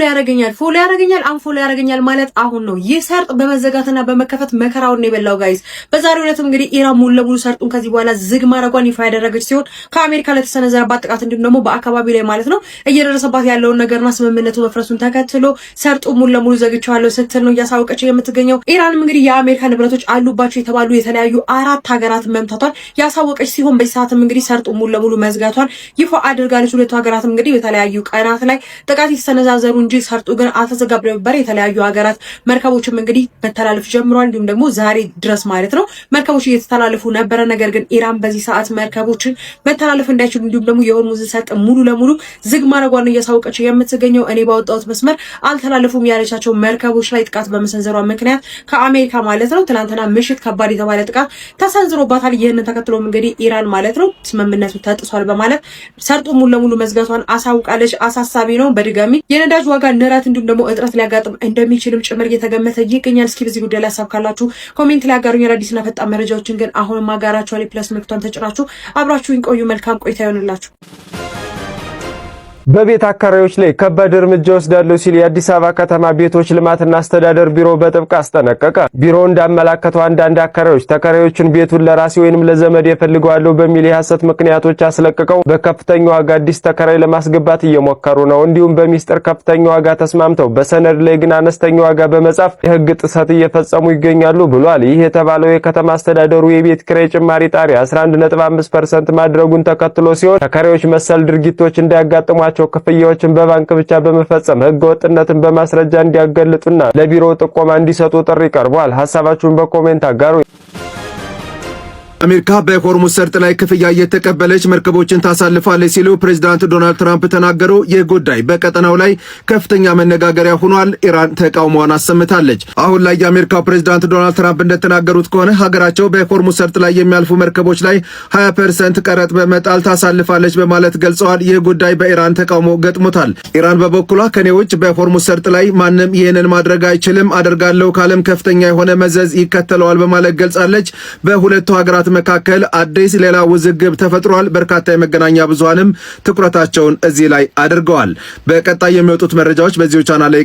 ያረጋኛል አንፎሎ ያረጋኛል ማለት አሁን ነው። ይህ ሰርጥ በመዘጋትና በመከፈት መከራውን ነው የበላው ጋይስ። በዛሬው ዕለትም እንግዲህ ኢራን ሙሉ ለሙሉ ሰርጡን ከዚህ በኋላ ዝግ ማድረጓን ይፋ ያደረገች ሲሆን ከአሜሪካ ለተሰነዘረባት ጥቃት እንዲሁም ደግሞ በአካባቢው ላይ ማለት ነው እየደረሰባት ያለውን ነገርና ስምምነቱ መፍረሱን ተከትሎ ሰርጡ ሙሉ ለሙሉ ዘግቻለሁ ስትል ነው እያሳወቀች የምትገኘው። ኢራንም እንግዲህ የአሜሪካ ንብረቶች አሉባቸው የተባሉ የተለያዩ 4 ሀገራት መምታቷን ያሳወቀች ሲሆን በሰዓትም እንግዲህ ሰርጡ ሙሉ ለሙሉ መዝጋቷን ይፋ አድርጋለች። ሁለቱ ሀገራትም እንግዲህ በተለያዩ ቀናት ላይ ጥቃት ይሰነዛዘሩ እንጂ ሰርጡ ግን አልተዘጋም ነበር። የተለያዩ ሀገራት መርከቦችም እንግዲህ መተላለፍ ጀምሯል። እንዲሁም ደግሞ ዛሬ ድረስ ማለት ነው መርከቦች እየተተላለፉ ነበረ። ነገር ግን ኢራን በዚህ ሰዓት መርከቦችን መተላለፍ እንዳይችሉ እንዲሁም ደግሞ የሆርሙዝ ሰርጥ ሙሉ ለሙሉ ዝግ ማድረጓን እያሳወቀች የምትገኘው። እኔ ባወጣሁት መስመር አልተላለፉም ያለቻቸው መርከቦች ላይ ጥቃት በመሰንዘሯ ምክንያት ከአሜሪካ ማለት ነው ትናንትና ምሽት ከባድ የተባለ ጥቃት ተሰንዝሮባታል። ይህንን ተከትሎም እንግዲህ ኢራን ማለት ነው ስምምነቱ ተጥሷል በማለት ሰርጡ ሙሉ ለሙሉ መዝጋቷን አሳውቃለች። አሳሳቢ ነው። በድጋሚ የነዳጅ ዋጋ ንረት እንዲሁም ደግሞ እጥረት ሊያጋጥም እንደሚችልም ጭምር እየተገመተ ይገኛል። እስኪ በዚህ ጉዳይ ላይ ሀሳብ ካላችሁ ኮሜንት ላይ አጋሩኝ። አዲስና ፈጣን መረጃዎችን ግን አሁንም አጋራችኋለሁ። ፕለስ ምልክቷን ተጭናችሁ አብራችሁን ቆዩ። መልካም ቆይታ ይሆንላችሁ። በቤት አከራዮች ላይ ከባድ እርምጃ ወስዳለሁ ሲል የአዲስ አበባ ከተማ ቤቶች ልማትና አስተዳደር ቢሮ በጥብቅ አስጠነቀቀ። ቢሮው እንዳመላከተው አንዳንድ አከራዮች ተከራዮችን ቤቱን ለራሴ ወይንም ለዘመድ የፈልገዋለሁ በሚል የሐሰት ምክንያቶች አስለቅቀው በከፍተኛ ዋጋ አዲስ ተከራይ ለማስገባት እየሞከሩ ነው። እንዲሁም በሚስጥር ከፍተኛ ዋጋ ተስማምተው በሰነድ ላይ ግን አነስተኛ ዋጋ በመጻፍ የሕግ ጥሰት እየፈጸሙ ይገኛሉ ብሏል። ይህ የተባለው የከተማ አስተዳደሩ የቤት ኪራይ ጭማሪ ጣሪያ 11.5% ማድረጉን ተከትሎ ሲሆን ተከራዮች መሰል ድርጊቶች እንዳያጋጥሟቸው ክፍያዎችን በባንክ ብቻ በመፈጸም ህገወጥነትን በማስረጃ እንዲያጋልጡና ለቢሮው ጥቆማ እንዲሰጡ ጥሪ ቀርቧል። ሐሳባችሁን በኮሜንት አጋሩ። አሜሪካ በሆርሙዝ ሰርጥ ላይ ክፍያ እየተቀበለች መርከቦችን ታሳልፋለች ሲሉ ፕሬዝዳንት ዶናልድ ትራምፕ ተናገሩ። ይህ ጉዳይ በቀጠናው ላይ ከፍተኛ መነጋገሪያ ሆኗል። ኢራን ተቃውሞዋን አሰምታለች። አሁን ላይ የአሜሪካው ፕሬዝዳንት ዶናልድ ትራምፕ እንደተናገሩት ከሆነ ሀገራቸው በሆርሙዝ ሰርጥ ላይ የሚያልፉ መርከቦች ላይ 20% ቀረጥ በመጣል ታሳልፋለች በማለት ገልጸዋል። ይህ ጉዳይ በኢራን ተቃውሞ ገጥሞታል። ኢራን በበኩሏ ከኔ ውጭ በሆርሙዝ ሰርጥ ላይ ማንም ይህንን ማድረግ አይችልም፣ አደርጋለሁ ካለም ከፍተኛ የሆነ መዘዝ ይከተለዋል በማለት ገልጻለች። በሁለቱ ሀገራት መካከል አዲስ ሌላ ውዝግብ ተፈጥሯል። በርካታ የመገናኛ ብዙሃንም ትኩረታቸውን እዚህ ላይ አድርገዋል። በቀጣይ የሚወጡት መረጃዎች በዚሁ ቻናል ላይ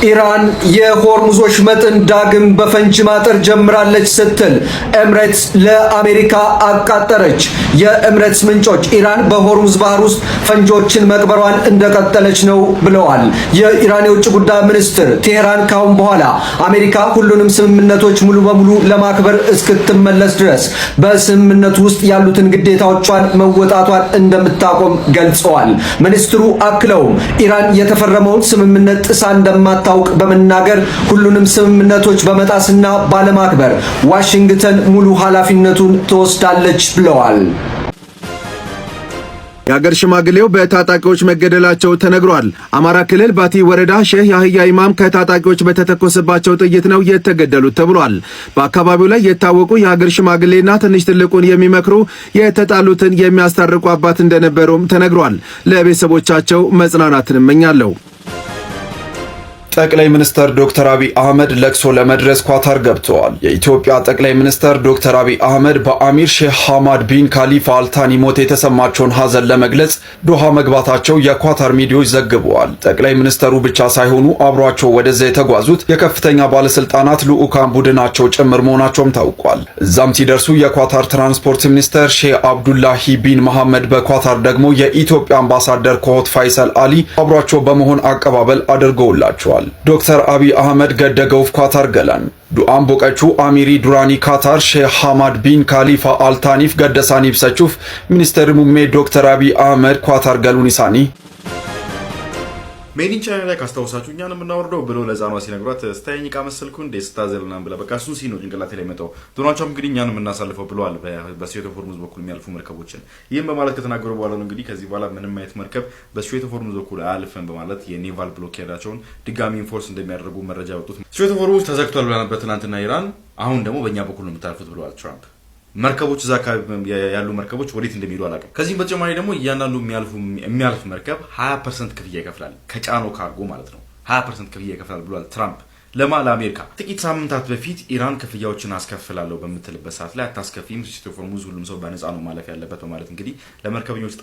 ኢራን የሆርሙዝ ወሽመጥን ዳግም በፈንጂ ማጠር ጀምራለች ስትል ኤምሬትስ ለአሜሪካ አቃጠረች። የኤምሬትስ ምንጮች ኢራን በሆርሙዝ ባህር ውስጥ ፈንጂዎችን መቅበሯን እንደቀጠለች ነው ብለዋል። የኢራን የውጭ ጉዳይ ሚኒስትር ቴህራን ካሁን በኋላ አሜሪካ ሁሉንም ስምምነቶች ሙሉ በሙሉ ለማክበር እስክትመለስ ድረስ በስምምነቱ ውስጥ ያሉትን ግዴታዎቿን መወጣቷን እንደምታቆም ገልጸዋል። ሚኒስትሩ አክለውም ኢራን የተፈረመውን ስምምነት ጥሳ እንደማታ ታውቅ በመናገር ሁሉንም ስምምነቶች በመጣስና ባለማክበር ዋሽንግተን ሙሉ ኃላፊነቱን ትወስዳለች ብለዋል። የሀገር ሽማግሌው በታጣቂዎች መገደላቸው ተነግሯል። አማራ ክልል ባቲ ወረዳ ሼህ ያህያ ኢማም ከታጣቂዎች በተተኮሰባቸው ጥይት ነው የተገደሉት ተብሏል። በአካባቢው ላይ የታወቁ የሀገር ሽማግሌና ትንሽ ትልቁን የሚመክሩ የተጣሉትን የሚያስታርቁ አባት እንደነበሩም ተነግሯል። ለቤተሰቦቻቸው መጽናናትን እመኛለሁ። ጠቅላይ ሚኒስትር ዶክተር አብይ አህመድ ለቅሶ ለመድረስ ኳታር ገብተዋል። የኢትዮጵያ ጠቅላይ ሚኒስትር ዶክተር አብይ አህመድ በአሚር ሼህ ሐማድ ቢን ካሊፋ አልታኒ ሞት የተሰማቸውን ሐዘን ለመግለጽ ዶሃ መግባታቸው የኳታር ሚዲያዎች ዘግበዋል። ጠቅላይ ሚኒስትሩ ብቻ ሳይሆኑ አብሯቸው ወደዛ የተጓዙት የከፍተኛ ባለስልጣናት ልዑካን ቡድናቸው ጭምር መሆናቸውም ታውቋል። እዛም ሲደርሱ የኳታር ትራንስፖርት ሚኒስትር ሼህ አብዱላሂ ቢን መሐመድ፣ በኳታር ደግሞ የኢትዮጵያ አምባሳደር ኮሆት ፋይሰል አሊ አብሯቸው በመሆን አቀባበል አድርገውላቸዋል። ዶክተር አብይ አህመድ ገደገውፍ ኳታር ገላን ዱአን ቦቀቹ አሚሪ ዱራኒ ካታር ሼህ ሐማድ ቢን ካሊፋ አልታኒፍ ገደሳኒ ብሰቹፍ ሚኒስትር ሙሜ ዶክተር አብይ አህመድ ኳታር ገሉኒሳኒ ሜዲን ቻናል ላይ ካስታውሳችሁ እኛን የምናወርደው ብሎ ለዛኗ ሲነግሯት ስታየኝ ቃ መሰልኩ እንደ ስታዘልና ብላ በቃ እሱን ሲኖ ጭንቅላቴ ላይ መጣው ዶናልድ ትራምፕ እንግዲህ እኛን የምናሳልፈው ብለዋል በስትሬት ኦፍ ሆርሙዝ በኩል የሚያልፉ መርከቦችን። ይህም በማለት ከተናገሩ በኋላ ነው እንግዲህ ከዚህ በኋላ ምንም አይነት መርከብ በስትሬት ኦፍ ሆርሙዝ በኩል አያልፍም በማለት የኔቫል ብሎኬዳቸውን ድጋሚ ኢንፎርስ እንደሚያደርጉ መረጃ ያወጡት። ስትሬት ኦፍ ሆርሙዝ ተዘግቷል ብላ ነበር ትናንትና ኢራን። አሁን ደግሞ በእኛ በኩል ነው የምታልፉት ብለዋል ትራምፕ። መርከቦች እዛ አካባቢ ያሉ መርከቦች ወዴት እንደሚሄዱ አላውቅም። ከዚህም በተጨማሪ ደግሞ እያንዳንዱ የሚያልፍ መርከብ 20% ክፍያ ይከፍላል፣ ከጫኖ ካርጎ ማለት ነው። 20% ክፍያ ይከፍላል ብሏል ትራምፕ ለአሜሪካ ጥቂት ሳምንታት በፊት ኢራን ክፍያዎችን አስከፍላለሁ በምትልበት ሰዓት ላይ አታስከፊም፣ ስትሬት ኦፍ ሆርሙዝ ሁሉም ሰው በነፃ ነው ማለፍ ያለበት በማለት እንግዲህ ለመርከበኞች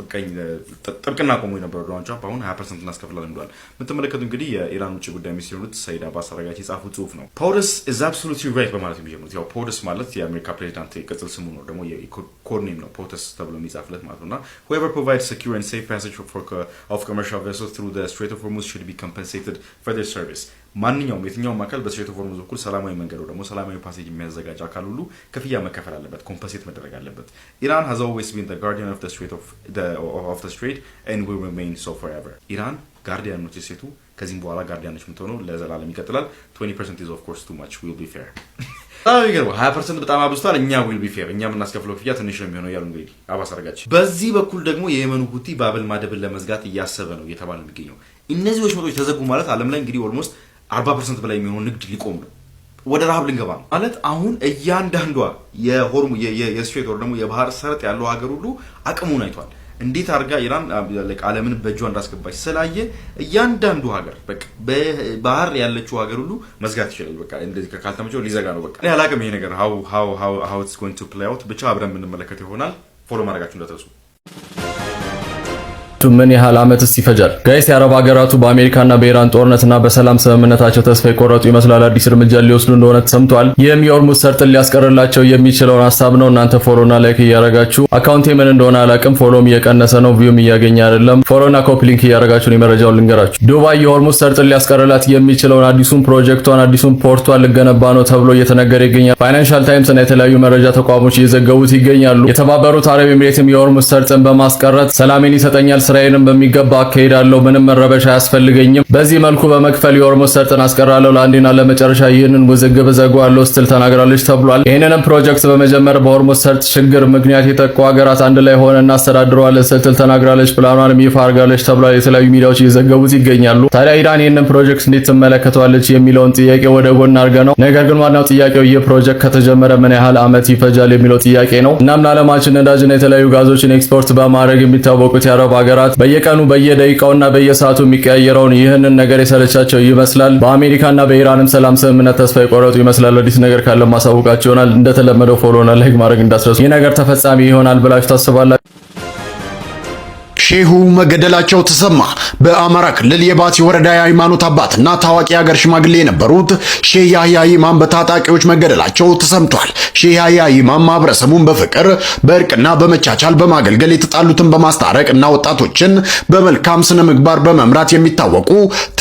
ጥብቅና ቆሞ የነበረው ዶናልድ ትራምፕ አሁን 20% እናስከፍላለን ብለዋል። የምትመለከቱ እንግዲህ የኢራን ውጭ ጉዳይ ሚኒስትር የሆኑት ሰይድ አባስ አራጋቺ የጻፉት ጽሁፍ ነው። ፖደስ ኢዝ አብሶሉትሊ ራይት በማለት የሚጀምሩት ያው ፖደስ ማለት የአሜሪካ ፕሬዚዳንት ቅጽል ስሙ ነው፣ ደግሞ የኮድ ኔም ነው ፖተስ ተብሎ የሚጻፍለት ማለት ነውና whoever provides secure and safe passage of commercial vessels through the Strait of Hormuz should be compensated for their service. ማንኛውም የትኛውም አካል በስትሬት ኦፍ ሆርሙዝ በኩል ሰላማዊ መንገድ ደግሞ ሰላማዊ ፓሴጅ የሚያዘጋጅ አካል ሁሉ ክፍያ መከፈል አለበት፣ ኮምፐንሴት መደረግ አለበት። ኢራን has always been the guardian of the strait and will remain so forever. ኢራን ጋርዲያን ነች ሴቱ፣ ከዚህም በኋላ ጋርዲያን ነች የምትሆነው ለዘላለም ይቀጥላል። 20% is of course too much, will be fair. ታዲያ ይገርም 20% በጣም አብዝቷል። እኛ will be fair፣ እኛ የምናስከፍለው ክፍያ ትንሽ ነው የሚሆነው ያሉ እንግዲህ አባስ አረጋች። በዚህ በኩል ደግሞ የየመኑ ሁቲ ባብል ማደብን ለመዝጋት እያሰበ ነው እየተባለ የሚገኘው። እነዚህ ወሽመጦች ተዘጉ ማለት ዓለም ላይ እንግዲህ ኦልሞስት 40% በላይ የሚሆነው ንግድ ሊቆም ነው። ወደ ረሃብ ልንገባ ነው ማለት አሁን እያንዳንዷ የስትሬት ወር ደግሞ የባህር ሰርጥ ያለው ሀገር ሁሉ አቅሙን አይቷል። እንዴት አድርጋ ኢራን ዓለምን በእጇ እንዳስገባች ስላየ እያንዳንዱ ሀገር በቃ በባህር ያለችው ሀገር ሁሉ መዝጋት ይችላል። በቃ እንደዚህ ካልተመቸው ሊዘጋ ነው። በቃ እኔ አላውቅም ይሄ ነገር how it's going to play out ብቻ አብረን የምንመለከት ይሆናል። ፎሎ ማድረጋችሁ እንዳትረሱ። ምን ያህል አመትስ ይፈጃል? ጋይስ የአረብ ሀገራቱ በአሜሪካና በኢራን ጦርነትና በሰላም ስምምነታቸው ተስፋ የቆረጡ ይመስላል። አዲስ እርምጃ ሊወስዱ እንደሆነ ተሰምቷል። ይህም የሆርሙዝ ሰርጥን ሊያስቀርላቸው የሚችለውን ሀሳብ ነው። እናንተ ፎሎና ላይክ እያረጋችሁ አካውንቴ ምን እንደሆነ አላውቅም፣ ፎሎም እየቀነሰ ነው፣ ቪውም እያገኘ አይደለም። ፎሎና ኮፒ ሊንክ እያረጋችሁ ነው መረጃውን ልንገራችሁ። ዱባይ የሆርሙዝ ሰርጥን ሊያስቀርላት የሚችለውን አዲሱን ፕሮጀክቷን አዲሱን ፖርቷን ልገነባ ነው ተብሎ እየተነገረ ይገኛል። ፋይናንሻል ታይምስ እና የተለያዩ መረጃ ተቋሞች እየዘገቡት ይገኛሉ። የተባበሩት አረብ ኤሚሬትም የሆርሙዝ ሰርጥን በማስቀረት ሰላሜን ይሰጠኛል፣ ስራዬንም በሚገባ አካሄዳለሁ፣ ምንም መረበሻ አያስፈልገኝም፣ በዚህ መልኩ በመክፈል የሆርሙዝ ሰርጥን አስቀራለሁ፣ ለአንዴና ለመጨረሻ ይህንን ውዝግብ እዘጋዋለሁ ስትል ተናግራለች ተብሏል። ይህንንም ፕሮጀክት በመጀመር በሆርሙዝ ሰርጥ ችግር ምክንያት የጠቁ ሀገራት አንድ ላይ ሆነን እናስተዳድረዋለን ስትል ተናግራለች። ፕላኗንም ይፋ አድርጋለች ተብሏል። የተለያዩ ሚዲያዎች እየዘገቡት ይገኛሉ። ታዲያ ኢራን ይህንን ፕሮጀክት እንዴት ትመለከተዋለች የሚለውን ጥያቄ ወደ ጎን አድርገ ነው። ነገር ግን ዋናው ጥያቄው ይህ ፕሮጀክት ከተጀመረ ምን ያህል አመት ይፈጃል የሚለው ጥያቄ ነው። እናም ለዓለማችን ነዳጅና የተለያዩ ጋዞችን ኤክስፖርት በማድረግ የሚታወቁት የአረብ ሀገራት በየቀኑ በየደቂቃውና በየሰዓቱ የሚቀያየረውን ይህንን ነገር የሰለቻቸው ይመስላል። በአሜሪካና በኢራንም ሰላም ስምምነት ተስፋ የቆረጡ ይመስላል። አዲስ ነገር ካለ ማሳወቃችሁ ይሆናል። እንደተለመደው ፎሎና ላይክ ማድረግ እንዳትረሱ። ይህ ነገር ተፈጻሚ ይሆናል ብላችሁ ታስባላችሁ? ሼሁ መገደላቸው ተሰማ። በአማራ ክልል የባቲ ወረዳ የሃይማኖት አባትና ታዋቂ ሀገር ሽማግሌ የነበሩት ሼህ ያህያ ኢማም በታጣቂዎች መገደላቸው ተሰምቷል። ሼህ ያህያ ኢማም ማህበረሰቡን በፍቅር በእርቅና በመቻቻል በማገልገል የተጣሉትን በማስታረቅ እና ወጣቶችን በመልካም ስነ ምግባር በመምራት የሚታወቁ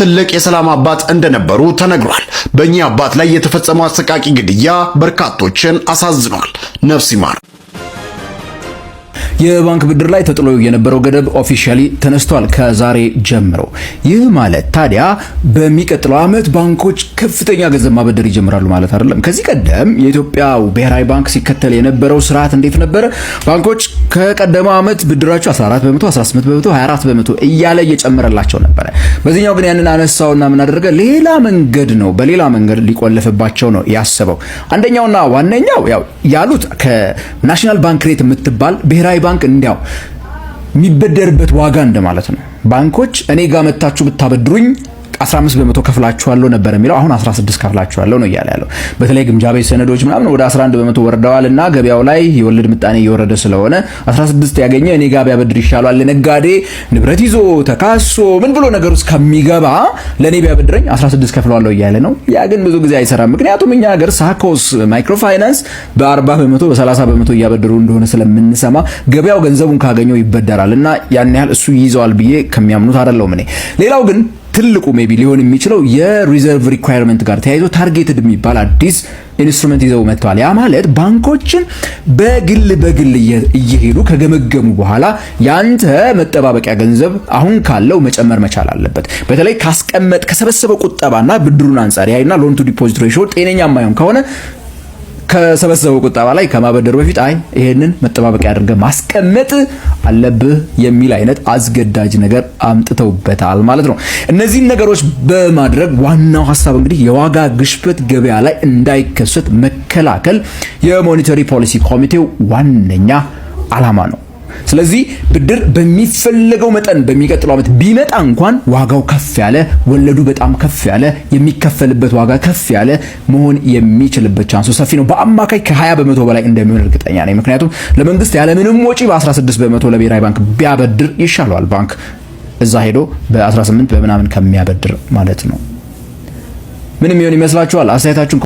ትልቅ የሰላም አባት እንደነበሩ ተነግሯል። በእኚህ አባት ላይ የተፈጸመው አሰቃቂ ግድያ በርካቶችን አሳዝኗል። ነፍስ ይማር። የባንክ ብድር ላይ ተጥሎ የነበረው ገደብ ኦፊሻሊ ተነስቷል ከዛሬ ጀምሮ። ይህ ማለት ታዲያ በሚቀጥለው ዓመት ባንኮች ከፍተኛ ገንዘብ ማበደር ይጀምራሉ ማለት አይደለም። ከዚህ ቀደም የኢትዮጵያ ብሔራዊ ባንክ ሲከተል የነበረው ስርዓት እንዴት ነበረ? ባንኮች ከቀደመው ዓመት ብድራቸው 14 በመቶ፣ 18 በመቶ፣ 24 በመቶ እያለ እየጨመረላቸው ነበረ። በዚህኛው ግን ያንን አነሳውና ምን አደረገ? ሌላ መንገድ ነው፣ በሌላ መንገድ ሊቆለፍባቸው ነው ያሰበው። አንደኛውና ዋነኛው ያሉት ከናሽናል ባንክ ሬት የምትባል ብሔራዊ ባንክ እንዲያው የሚበደርበት ዋጋ እንደማለት ነው። ባንኮች እኔ ጋር መታችሁ ብታበድሩኝ 15 በመቶ ከፍላችኋለሁ ነበር የሚለው አሁን 16 ከፍላችኋለሁ ነው እያለ ያለው። በተለይ ግምጃ ቤት ሰነዶች ምናምን ወደ 11 በመቶ ወርደዋልና ገበያው ላይ የወለድ ምጣኔ እየወረደ ስለሆነ 16 ያገኘ እኔ ጋር ቢያበድር ይሻላል። ለነጋዴ ንብረት ይዞ ተካሶ ምን ብሎ ነገር ውስጥ ከሚገባ ለኔ ቢያበድረኝ 16 ከፍለዋለሁ እያለ ነው። ያ ግን ብዙ ጊዜ አይሰራም። ምክንያቱም እኛ ሀገር ሳኮስ ማይክሮ ፋይናንስ በ40 በመቶ በ30 በመቶ እያበደሩ እንደሆነ ስለምንሰማ ገበያው ገንዘቡን ካገኘው ይበደራልና ያን ያህል እሱ ይይዘዋል ብዬ ከሚያምኑት አይደለም እኔ። ሌላው ግን ትልቁ ሜቢ ሊሆን የሚችለው የሪዘርቭ ሪኳየርመንት ጋር ተያይዞ ታርጌትድ የሚባል አዲስ ኢንስትሩመንት ይዘው መጥተዋል። ያ ማለት ባንኮችን በግል እየሄዱ ከገመገሙ በኋላ ያንተ መጠባበቂያ ገንዘብ አሁን ካለው መጨመር መቻል አለበት። በተለይ ከሰበሰበው ቁጠባና ብድሩን አንጻር ያይና ሎን ቱ ዲፖዚት ሬሾ ጤነኛ የማይሆን ከሆነ ከሰበሰበው ቁጠባ ላይ ከማበደሩ በፊት ይሄንን መጠባበቂያ አድርገህ ማስቀመጥ አለብህ የሚል አይነት አስገዳጅ ነገር አምጥተውበታል ማለት ነው። እነዚህን ነገሮች በማድረግ ዋናው ሐሳብ እንግዲህ የዋጋ ግሽበት ገበያ ላይ እንዳይከሰት መከላከል የሞኔታሪ ፖሊሲ ኮሚቴው ዋነኛ ዓላማ ነው። ስለዚህ ብድር በሚፈለገው መጠን በሚቀጥለው ዓመት ቢመጣ እንኳን ዋጋው ከፍ ያለ፣ ወለዱ በጣም ከፍ ያለ፣ የሚከፈልበት ዋጋ ከፍ ያለ መሆን የሚችልበት ቻንሱ ሰፊ ነው። በአማካይ ከ20 በመቶ በላይ እንደሚሆን እርግጠኛ ነኝ። ምክንያቱም ለመንግስት ያለምንም ወጪ በ16 በመቶ ለብሔራዊ ባንክ ቢያበድር ይሻለዋል። ባንክ እዛ ሄዶ በ18 በምናምን ከሚያበድር ማለት ነው። ምንም ይሆን ይመስላችኋል? አስተያየታችሁን